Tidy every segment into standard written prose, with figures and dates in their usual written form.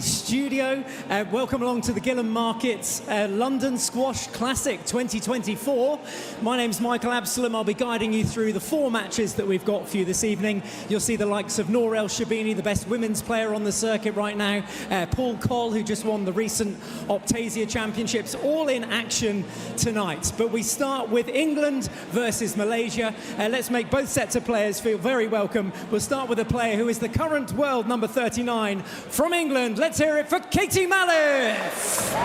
Studio. Welcome along to the Gillam Markets London Squash Classic 2024. My name's Michael Absalom. I'll be guiding you through the 4 matches that we've got for you this evening. You'll see the likes of Nour El Shabini, the best women's player on the circuit right now, Paul Coll, who just won the recent Optasia Championships, all in action tonight. But we start with England versus Malaysia. Let's make both sets of players feel very welcome. We'll start with a player who is the current world number 39 from England. Let's hear it for Katie Malliff.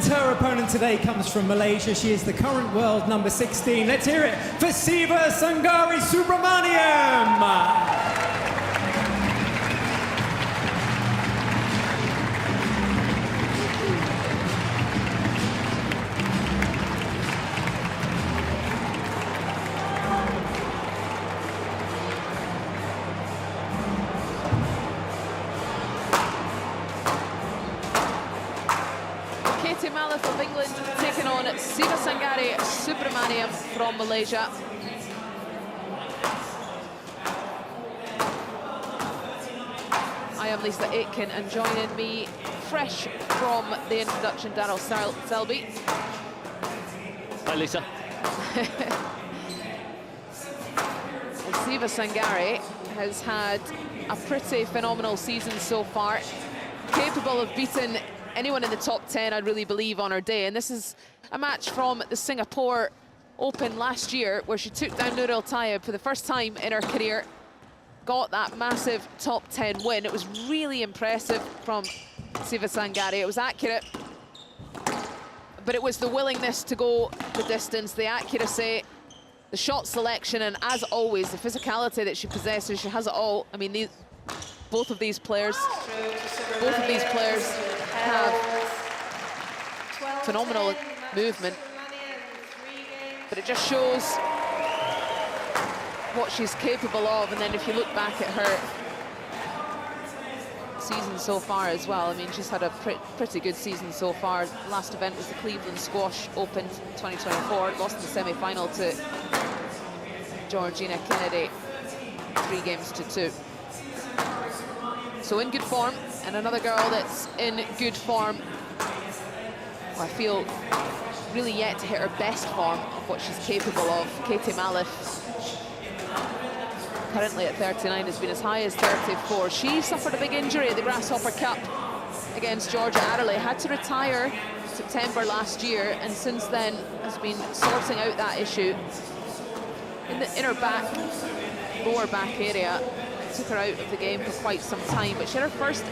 Her opponent today comes from Malaysia. She is the current world number 16. Let's hear it for Siva Sangari Subramaniam. Malliff of England taking on Siva Sangari Subramaniam from Malaysia. I am Lisa Aitken, and joining me fresh from the introduction, Daryl Selby. Hi, Lisa. Siva Sangari has had a pretty phenomenal season so far, capable of beating anyone in the top 10, I really believe, on her day. And this is a match from the Singapore Open last year, where she took down Nour El Tayeb for the first time in her career, got that massive top 10 win. It was really impressive from Siva Sangari. It was accurate, but it was the willingness to go the distance, the accuracy, the shot selection, and as always, the physicality that she possesses. She has it all. I mean, both of these players have phenomenal movement, but it just shows what she's capable of. And then if you look back at her season so far as well, I mean, she's had a pretty good season so far. The last event was the Cleveland Squash Open 2024, lost in the semi-final to Georgina Kennedy 3-2. So in good form, and another girl that's in good form, I feel really yet to hit her best form of what she's capable of. Katie Malliff, currently at 39, has been as high as 34. She suffered a big injury at the Grasshopper Cup against Georgia Adderley, had to retire September last year, and since then has been sorting out that issue in her lower back area. Took her out of the game for quite some time, but she had her first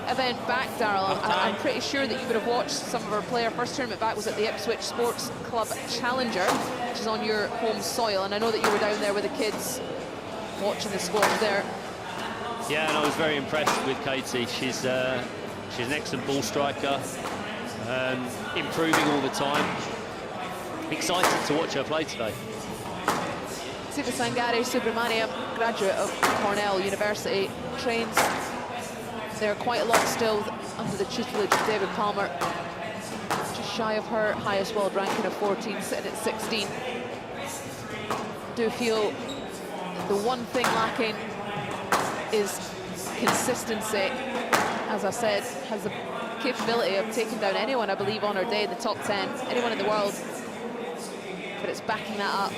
event back, Daryl. I'm pretty sure that you would have watched some of her play. Her first tournament back was at the Ipswich Sports Club Challenger, which is on your home soil, and I know that you were down there with the kids watching the squash there. Yeah, and I was very impressed with Katie. She's an excellent ball striker, improving all the time. Excited to watch her play today. Siva Sangari Subramaniam, graduate of Cornell University, trains there quite a lot still under the tutelage of David Palmer. Just shy of her highest world ranking of 14, sitting at 16. Do feel the one thing lacking is consistency. As I said, has the capability of taking down anyone, I believe, on her day in the top 10, anyone in the world. But it's backing that up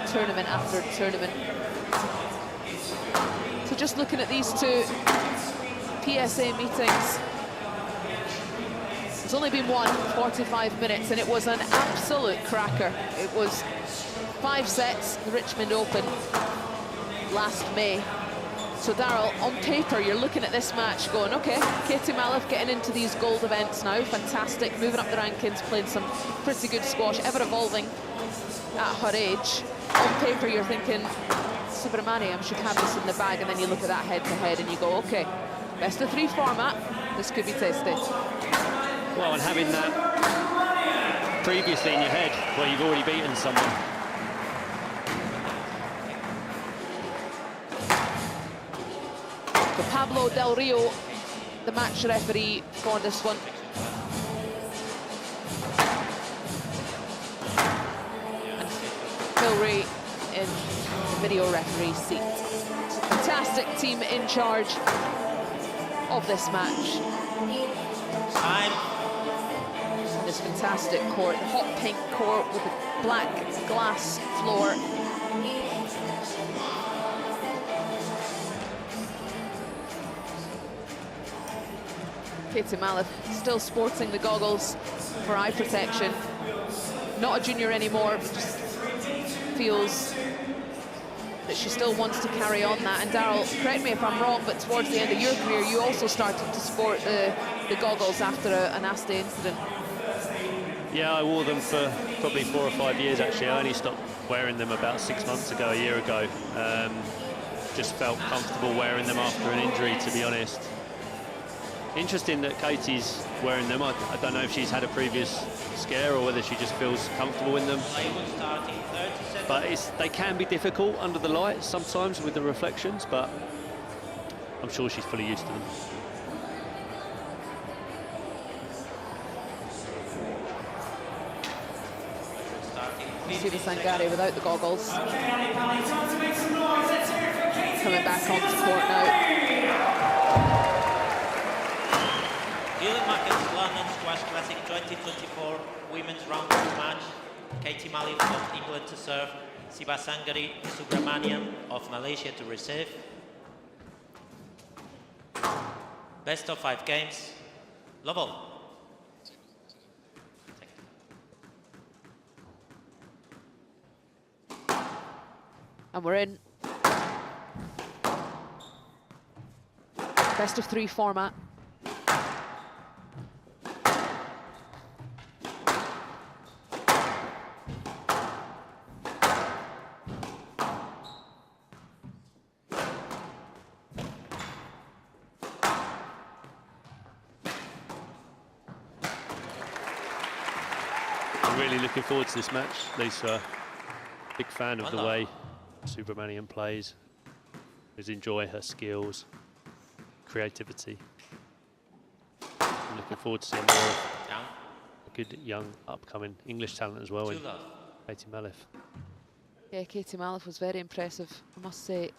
tournament after tournament. So just looking at these two PSA meetings, there's only been one, 45 minutes, and it was an absolute cracker. It was 5 sets, the Richmond Open last May. So Daryl, on paper, you're looking at this match going, okay, Katie Malliff getting into these gold events now, fantastic, moving up the rankings, playing some pretty good squash, ever evolving at her age. On paper, you're thinking Subramaniam should have this in the bag, and then you look at that head-to-head and you go, okay, best of 3 format, this could be tasty. Well, and having that previously in your head where you've already beaten someone. So Pablo Del Rio, the match referee for this one. And Phil Ray in the video referee seat. It's a fantastic team in charge of this match. This fantastic court, the hot pink court with a black glass floor. Katie Malliff still sporting the goggles for eye protection. Not a junior anymore, but just feels that she still wants to carry on that. And Daryl, correct me if I'm wrong, but towards the end of your career, you also started to sport the goggles after a nasty incident. Yeah, I wore them for probably 4 or 5 years, actually. I only stopped wearing them about 6 months ago, a year ago. Just felt comfortable wearing them after an injury, to be honest. Interesting that Katie's wearing them. I don't know if she's had a previous scare or whether she just feels comfortable in them. But they can be difficult under the lights sometimes with the reflections, but I'm sure she's fully used to them. Siva Sangari without the goggles. Coming back onto court now. Gillen Markets London Squash Classic 2024 Women's Round 2 match. Katie Malliff of England to serve. Siva Sangari Subramaniam of Malaysia to receive. Best of 5 games. Level. And we're in. Best of 3 format. I'm really looking forward to this match, Lisa. Big fan of the way Subramaniam plays. Just enjoy her skills, creativity. I'm looking forward to seeing more of a good young upcoming English talent as well in Katie Malliff. Yeah, Katie Malliff was very impressive. I must say,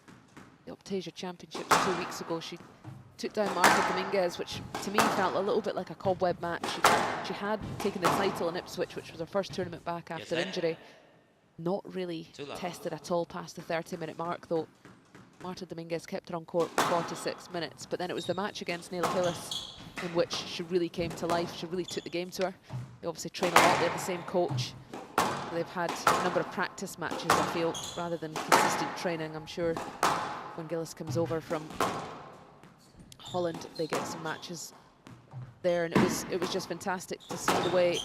the Optasia Championships 2 weeks ago, she took down Marta Dominguez, which to me felt a little bit like a cobweb match. She had taken the title in Ipswich, which was her first tournament back after injury. Not really tested at all past the 30-minute mark, though. Marta Dominguez kept her on court for 46 minutes, but then it was the match against Neil Hillis in which she really came to life. She really took the game to her. They obviously train a lot, they have the same coach. They've had a number of practice matches, I feel, rather than consistent training. I'm sure when Gillis comes over from Holland, they get some matches there, and it was just fantastic to see the way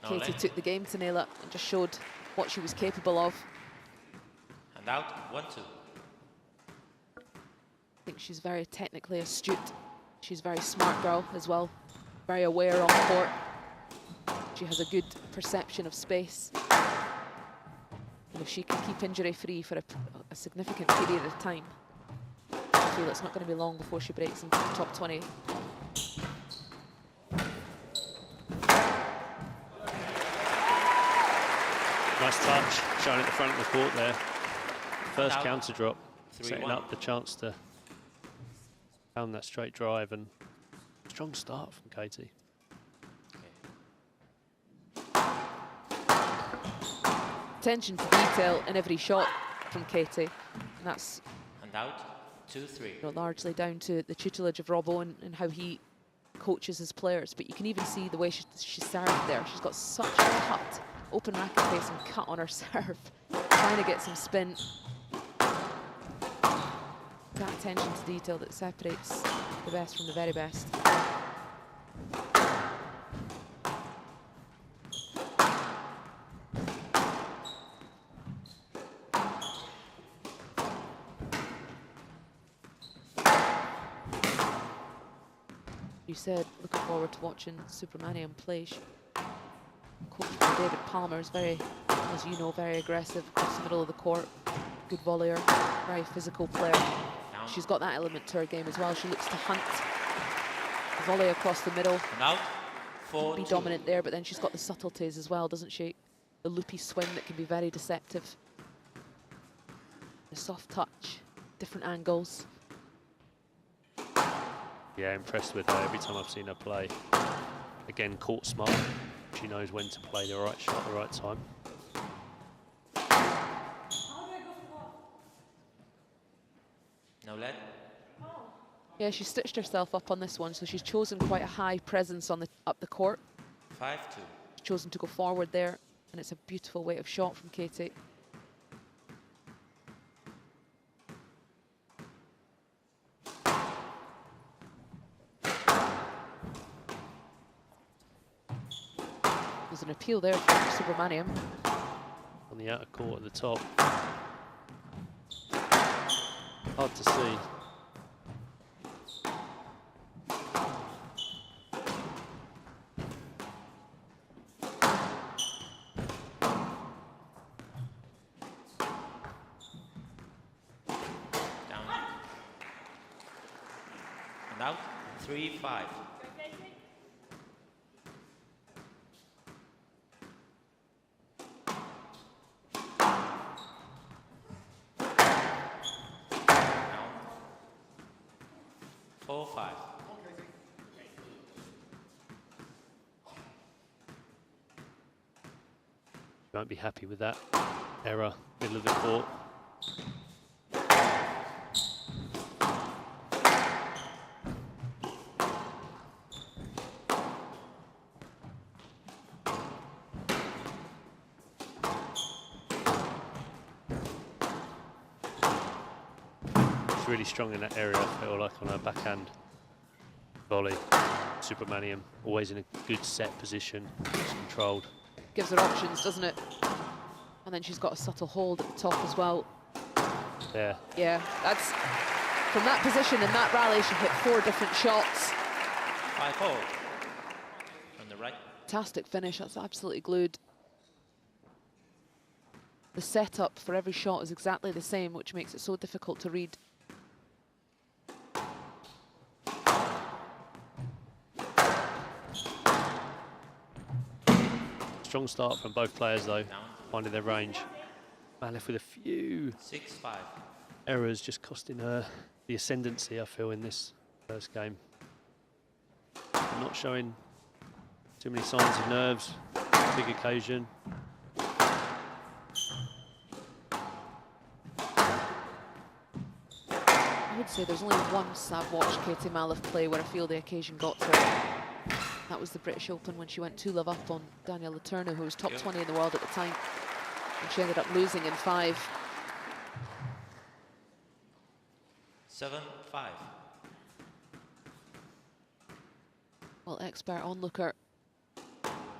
Katie took the game to Nayla and just showed what she was capable of. And out, 1-2. I think she's very technically astute. She's a very smart girl as well, very aware on the court. She has a good perception of space. And if she can keep injury free for a significant period of time, I feel it's not going to be long before she breaks into the top 20. Nice touch, showing at the front of the court there. First counter drop, setting up the chance to pound that straight drive, and strong start from Katie. Attention to detail in every shot from Katie, and that's out, 2-3. largely down to the tutelage of Rob Owen and how he coaches his players. But you can even see the way she served there. She's got such a cut, open racket face and cut on her serve, trying to get some spin. That attention to detail that separates the best from the very best. You said looking forward to watching Subramaniam play. David Palmer is very, as you know, very aggressive across the middle of the court. Good volleyer, very physical player. She's got that element to her game as well. She looks to hunt, volley across the middle, be dominant there, but then she's got the subtleties as well, doesn't she? The loopy swing that can be very deceptive. The soft touch, different angles. Yeah, impressed with her every time I've seen her play. Again, court smart. She knows when to play the right shot at the right time. No lead. Yeah, she stitched herself up on this one, so she's chosen quite a high presence on the up the court. 5-2. She's chosen to go forward there, and it's a beautiful weight of shot from Katie. There's an appeal there from Subramaniam. On the outer court at the top. Hard to see. Down. And out. 3-5. Won't be happy with that error, middle of the court. She's really strong in that area, I feel like, on her backhand volley. Subramaniam, always in a good set position, just controlled. Gives her options, doesn't it? And then she's got a subtle hold at the top as well. Yeah. Yeah, that's from that position in that rally. She hit 4 different shots. 5-4 from the right. Fantastic finish. That's absolutely glued. The setup for every shot is exactly the same, which makes it so difficult to read. Strong start from both players though, finding their range. Malliff with a few 6-5 errors, just costing her the ascendancy, I feel, in this first game. Not showing too many signs of nerves, big occasion. I would say there's only once I've watched Katie Malliff play where I feel the occasion got to her. That was the British Open when she went 2-love up on Danielle Letourneau, who was top 20 in the world at the time. And she ended up losing in 5. 7-5. Well, expert onlooker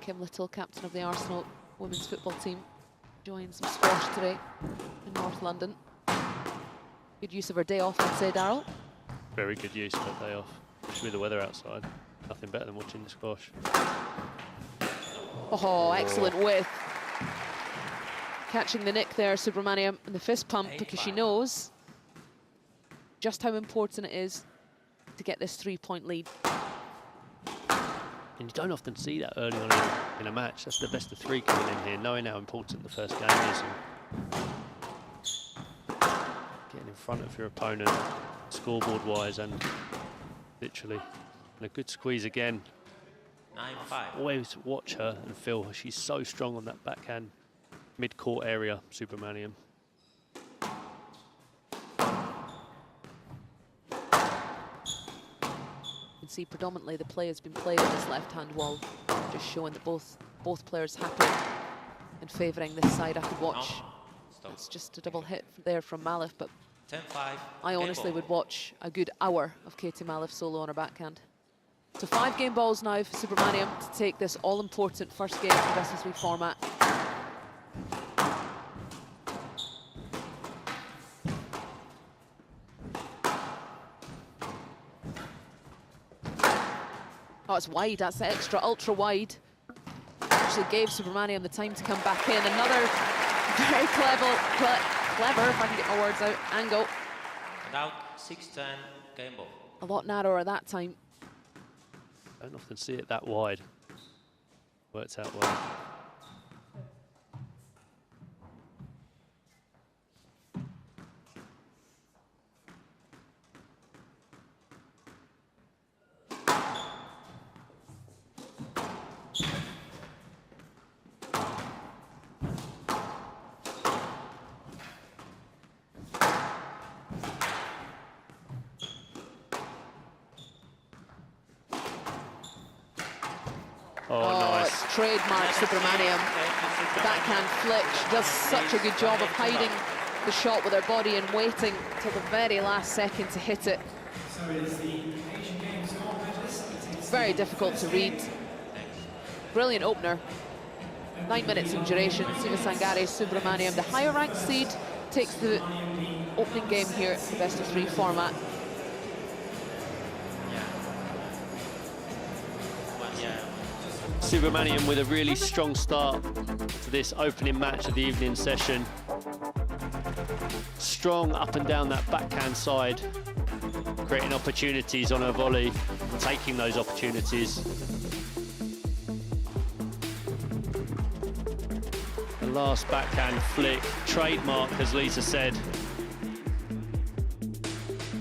Kim Little, captain of the Arsenal women's football team, joins some squash today in North London. Good use of her day off, I'd say, Daryl. Very good use of her day off, especially with the weather outside. Nothing better than watching the squash. Oh, excellent width. Catching the nick there, Subramaniam, and the fist pump, because she knows just how important it is to get this 3-point lead. And you don't often see that early on in a match. That's the best of 3 coming in here, knowing how important the first game is. And getting in front of your opponent, scoreboard-wise, and literally. And a good squeeze again. 9-5. Always watch her and feel she's so strong on that backhand mid-court area, Subramaniam. You can see predominantly the play has been played on this left-hand wall, just showing that both players happy and favouring this side. I could watch. It's just a double hit there from Malliff, but 10-5. I honestly would watch a good hour of Katie Malliff solo on her backhand. So 5 game balls now for Subramaniam to take this all-important first game of the best of 3 format. Oh, it's wide. That's the extra ultra wide. actually gave Subramaniam the time to come back in. Another very clever, if I can get my words out, angle. Now 6-10, game ball. A lot narrower that time. Don't often see it that wide. Worked out well. Oh, nice. It's trademark Subramaniam. Backhand flick. She does such a good job of hiding the shot with her body and waiting till the very last second to hit it. It's very difficult to read. Brilliant opener. 9 minutes in duration. Siva Sangari, Subramaniam. The higher ranked seed takes the opening game here at the best of 3 format. Subramaniam with a really strong start to this opening match of the evening session. Strong up and down that backhand side, creating opportunities on her volley and taking those opportunities. The last backhand flick, trademark, as Lisa said.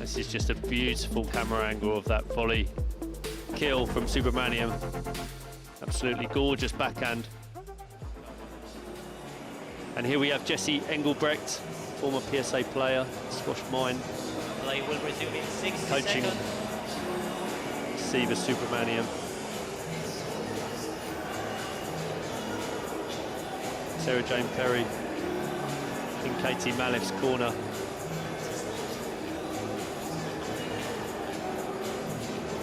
This is just a beautiful camera angle of that volley kill from Subramaniam. Absolutely gorgeous backhand. And here we have Jessie Engelbrecht, former PSA player, squash mine. Play will resume in 60 coaching seconds. Siva Subramaniam. Sarah Jane Perry in Katie Malliff's corner.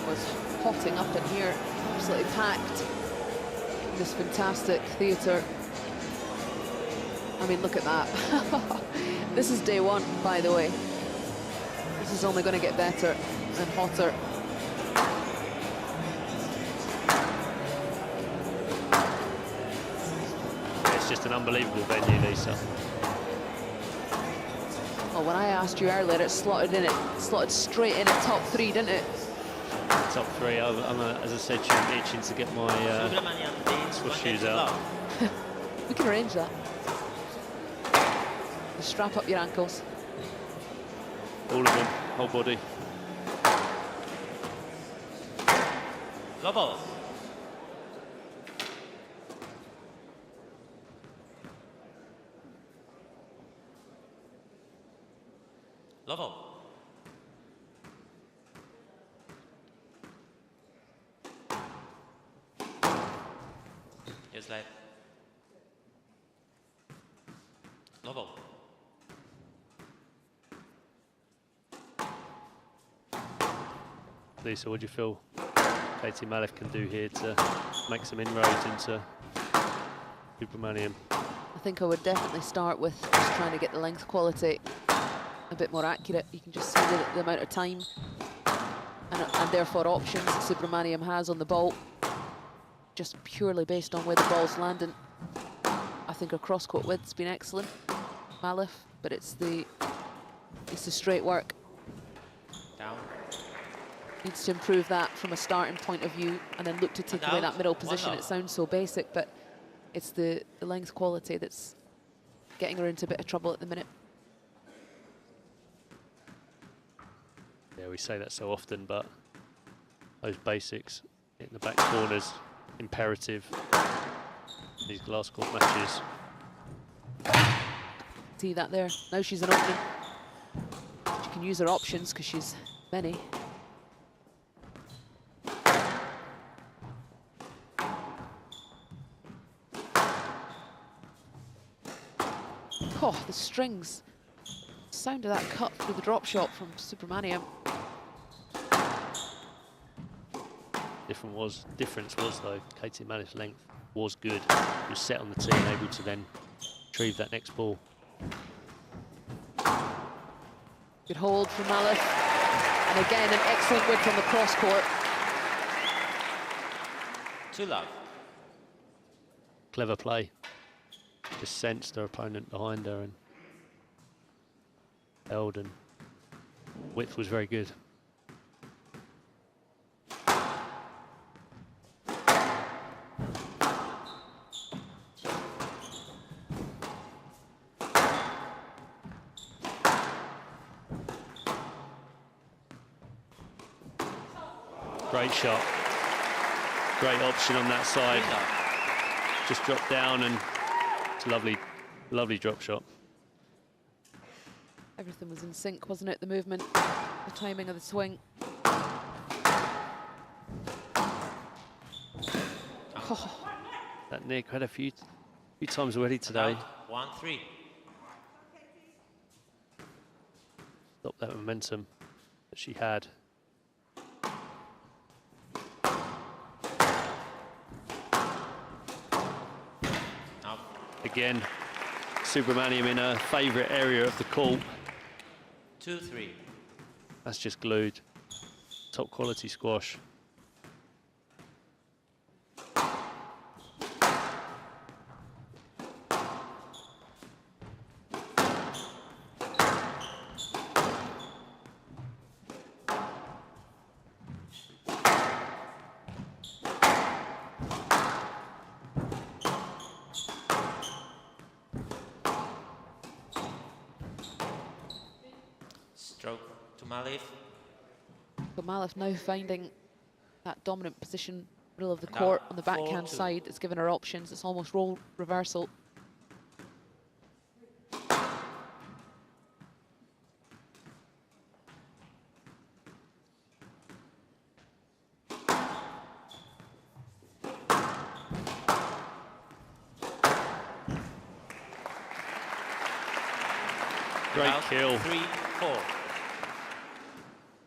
Was potting up in here, absolutely packed. This fantastic theatre. I mean, look at that. This is day 1, by the way. This is only going to get better and hotter. It's just an unbelievable venue, Lisa. Well, when I asked you earlier, it slotted straight in at top 3, didn't it? Top 3. As I said, I'm itching to get my squash shoes out. We can arrange that. Just strap up your ankles. All of them, whole body. Go ball. Level. Just like level. Lisa, what do you feel Katie Malliff can do here to make some inroads into Subramaniam? I think I would definitely start with just trying to get the length quality a bit more accurate. You can just see the amount of time and therefore options Subramaniam has on the ball, just purely based on where the ball's landing. I think her cross-court width's been excellent, Malliff, but it's the straight work. Down. Needs to improve that from a starting point of view and then look to take away that middle position. It sounds so basic, but it's the length quality that's getting her into a bit of trouble at the minute. Yeah, we say that so often, but those basics in the back corners, imperative in these glass court matches. See that there? Now she's an opening. She can use her options because she's many. Oh, the strings. Sound of that cut through the drop shot from Subramaniam. Difference was though, Katie Malliff's length was good. She was set on the tee and able to then retrieve that next ball. Good hold from Malliff. And again, an excellent width on the cross court. 2 love. clever play. Just sensed her opponent behind her and held, and width was very good. Great shot. Great option on that side. Just dropped down, and it's a lovely, lovely drop shot. Everything was in sync, wasn't it? The movement, the timing of the swing. Oh. That Nick had a few times already today. 1-3. Stop that momentum that she had. Again, Subramaniam in her favourite area of the court. 2-3. That's just glued. Top quality squash. Stroke to Malliff. But Malliff now finding that dominant position, middle of the Now court on the backhand 4-2. side. It's given her options. It's almost role reversal. Great Out, kill. 3-4.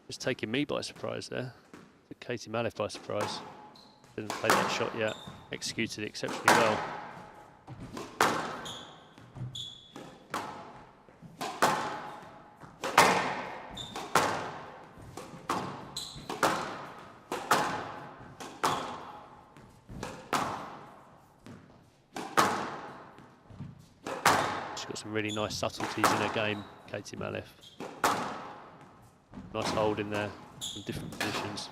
Just taking me by surprise there. Took Katie Malliff by surprise. Didn't play that shot yet. Executed it exceptionally well. She's got some really nice subtleties in her game, Katie Malliff. Nice hold in there from different positions.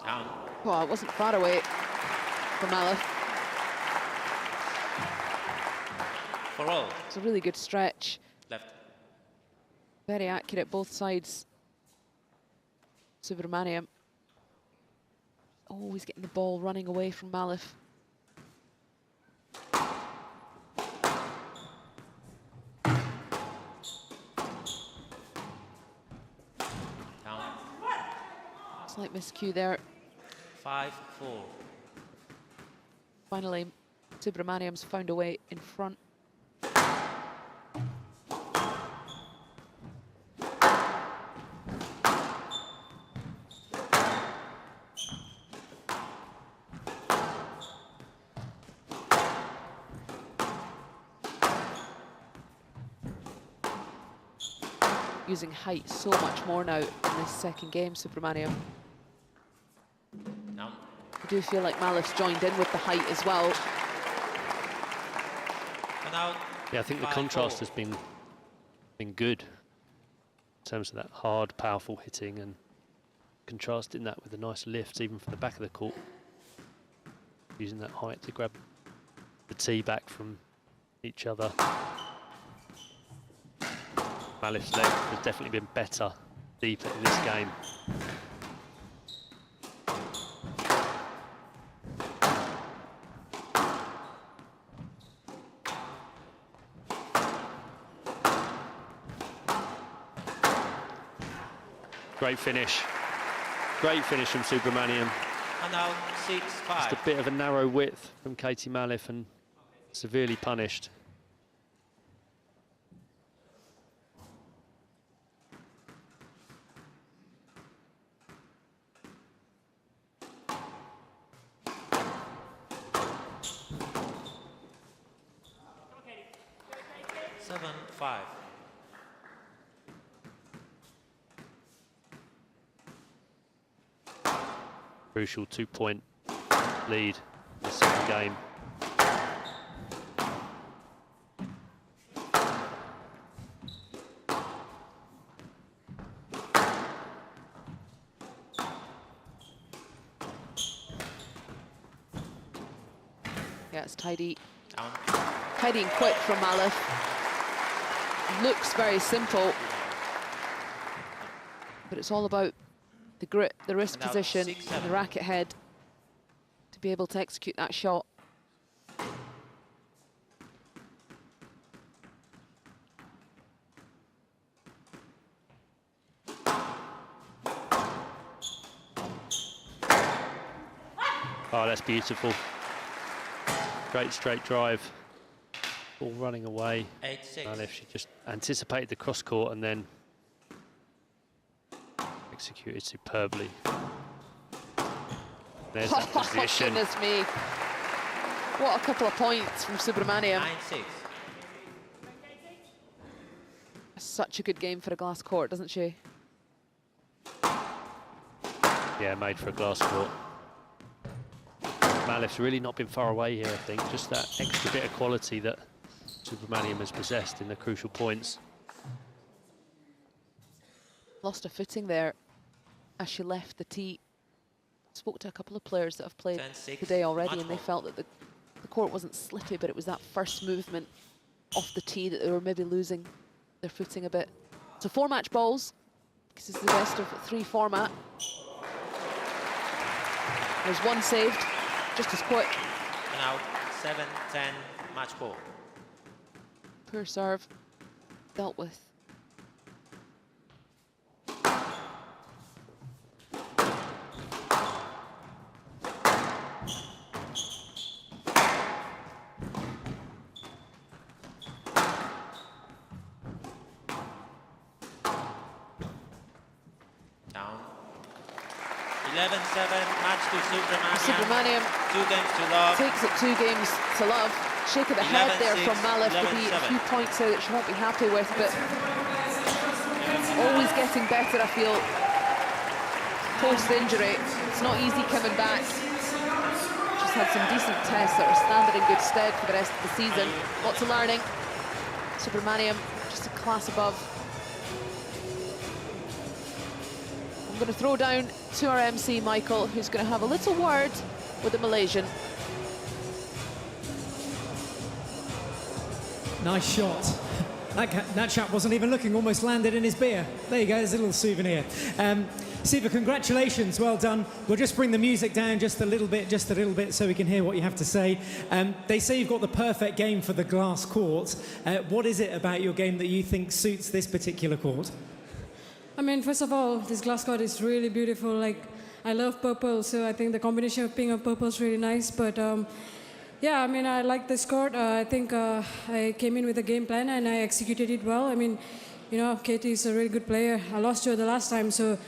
Down. Oh, it wasn't far away from Malliff. For all. It's a really good stretch. Left. Very accurate, both sides. Subramaniam. Always getting the ball running away from Malliff. Down. Slight miscue there. 5-4. Finally, Subramaniam's found a way in front. Using height so much more now in this second game, Subramaniam. Down. I do feel like Malliff's joined in with the height as well. And out. Yeah, I think the 5-4. contrast has been good in terms of that hard, powerful hitting, and contrasting that with the nice lifts, even from the back of the court. Using that height to grab the tee back from each other. Malliff's leg has definitely been better deeper in this game. Great finish. Great finish from Subramaniam. And out 6-5. Just a bit of a narrow width from Katie Malliff and severely punished. 7-5. Crucial 2-point lead in the second game. Yeah, it's tidy. Down. Tidy and quick from Malliff. Looks very simple, but it's all about the grip, the wrist And out position, 6-7. and the racket head to be able to execute that shot. Oh, that's beautiful. Great straight drive. Ball running away. 8-6. Malliff, she just anticipated the cross court and then executed superbly. There's that Oh, position. goodness me. What a couple of points from Subramaniam. 9-6. Such a good game for a glass court, doesn't she? Yeah, made for a glass court. Malliff's really not been far away here, I think. Just that extra bit of quality that Subramaniam has possessed in the crucial points. Lost her footing there as she left the tee. Spoke to a couple of players that have played 10-6. today already, Match and they ball. felt that the court wasn't slippery, but it was that first movement off the tee that they were maybe losing their footing a bit. So 4 match balls, because it's the best of 3 format. There's one saved, just as quick. And out 7-10 match ball. Poor serve, dealt with. Down. 11-7 match to Subramaniam. Subramaniam 2 games to love. takes it 2 games to love. Shake of the head there 11-6, from Malliff. There'll be a 11-7. few points there that she won't be happy with, but always getting better, I feel, post-injury. It's not easy coming back. She's had some decent tests that are standing in good stead for the rest of the season. Lots of learning. Subramaniam, just a class above. I'm going to throw down to our MC, Michael, who's going to have a little word with the Malaysian. Nice shot. That chap wasn't even looking, almost landed in his beer. There you go, there's a little souvenir. Siva, congratulations, well done. We'll just bring the music down just a little bit, so we can hear what you have to say. They say you've got the perfect game for the glass court. What is it about your game that you think suits this particular court? I mean, first of all, this glass court is really beautiful. Like, I love purple, so I think the combination of pink and purple is really nice. But yeah, I mean, I like this court. I think I came in with a game plan and I executed it well. I mean, you know, Katie is a really good player. I lost to her the last time, so it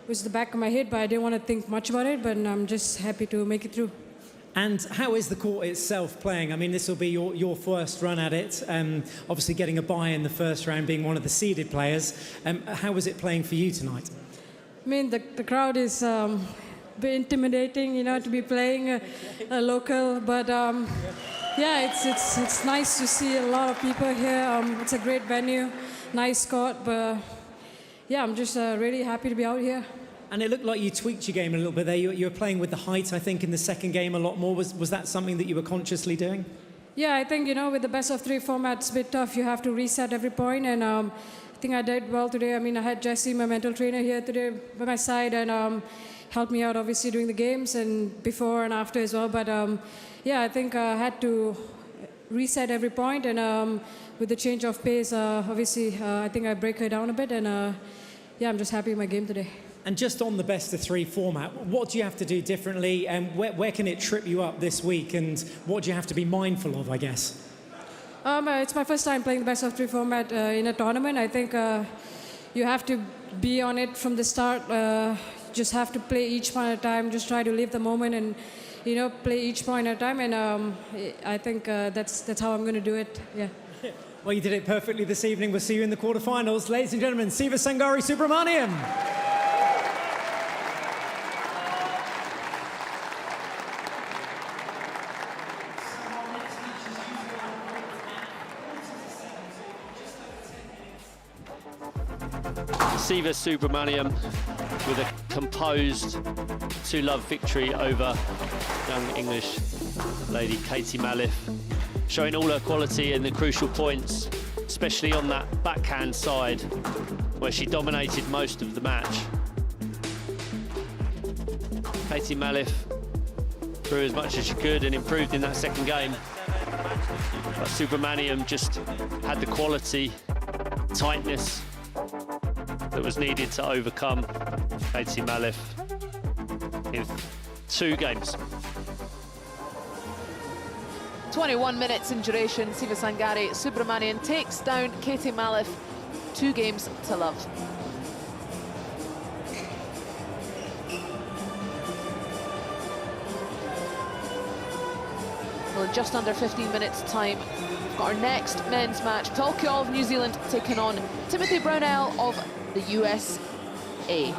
was the back of my head, but I didn't want to think much about it. But I'm just happy to make it through. And how is the court itself playing? I mean, this will be your first run at it. Obviously getting a bye in the first round, being one of the seeded players. How was it playing for you tonight? I mean, the crowd is a bit intimidating, you know, to be playing a local. But yeah, it's nice to see a lot of people here. It's a great venue, nice court. But yeah, I'm just really happy to be out here. And it looked like you tweaked your game a little bit there. You were playing with the height, I think, in the second game a lot more. Was that something that you were consciously doing? Yeah, I think, you know, with the best of 3 format, it's a bit tough. You have to reset every point, and I think I did well today. I mean, I had Jessie, my mental trainer, here today by my side, and helped me out, obviously, during the games and before and after as well. But yeah, I think I had to reset every point, and with the change of pace, obviously, I think I break her down a bit, and yeah, I'm just happy with my game today. And just on the best of 3 format, what do you have to do differently, and where can it trip you up this week, and what do you have to be mindful of, I guess? It's my first time playing the best of 3 format in a tournament. I think you have to be on it from the start. Just have to play each point at a time, just try to live the moment and, you know, play each point at a time, and I think that's how I'm going to do it, yeah. Well, you did it perfectly this evening. We'll see you in the quarterfinals. Ladies and gentlemen, Siva Sangari Subramaniam. Siva Subramaniam with a composed 2-love victory over young English lady Katie Malliff, showing all her quality in the crucial points, especially on that backhand side where she dominated most of the match. Katie Malliff threw as much as she could and improved in that second game, but Subramaniam just had the quality, tightness that was needed to overcome Katie Malliff in 2 games. 21 minutes in duration, Siva Sangari Subramanian takes down Katie Malliff 2 games to love. Well, in just under 15 minutes time, we've got our next men's match. Tokyo of New Zealand taking on Timothy Brownell of the USA.